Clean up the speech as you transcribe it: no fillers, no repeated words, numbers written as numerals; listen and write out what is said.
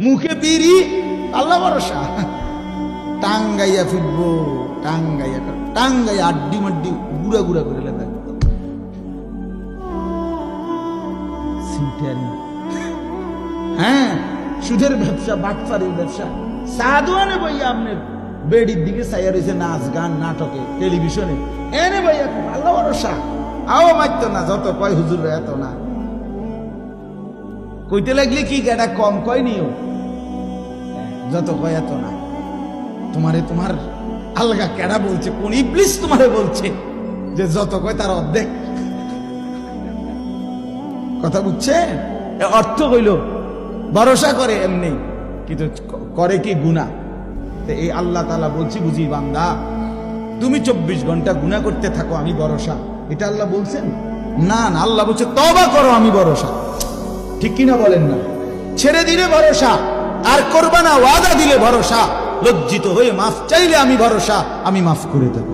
মুখে বিড়ি আল্লাহ ভরসা, টাঙ্গাইয়া ফিরবো, টাঙ্গাইয়া আড্ডি মাড্ডি গুড়া গুড়া করে লেখা। হ্যাঁ, সুদের ব্যবসা, বাটফারির ব্যবসা। সাধুয়ানে বইয়া আপনার বেডির দিকে চাইয়া রয়েছে, নাচ গান নাটকে টেলিভিশনে এনে বইয়া আল্লাহ ভরসা। আও মারত না, যত কয় হুজুর এত না, কইতে লাগলে কি এটা কম কয় নিও, যত কয় এত না। তোমারে তোমার আলগা কেডা বলছে, কোন ইবলিস তোমারে বলছে যে যত কয় তার অর্ধেক? কথা বুঝছে? অর্থ হইল ভরসা করে এমনি, কিন্তু করে কি গুনাহ। এই আল্লাহ তাআলা বলছি, বুঝি বান্দা তুমি 24 ঘন্টা গুনাহ করতে থাকো, আমি ভরসা। এটা আল্লাহ বলছেন? না না, আল্লাহ বলছে তওবা করো, আমি ভরসা। ঠিক কিনা বলেন না? ছেড়ে দিলে ভরসা, আর করবা না, ওয়াদা দিলে ভরসা, লজ্জিত হয়ে মাফ চাইলে আমি ভরসা, আমি মাফ করে দেব।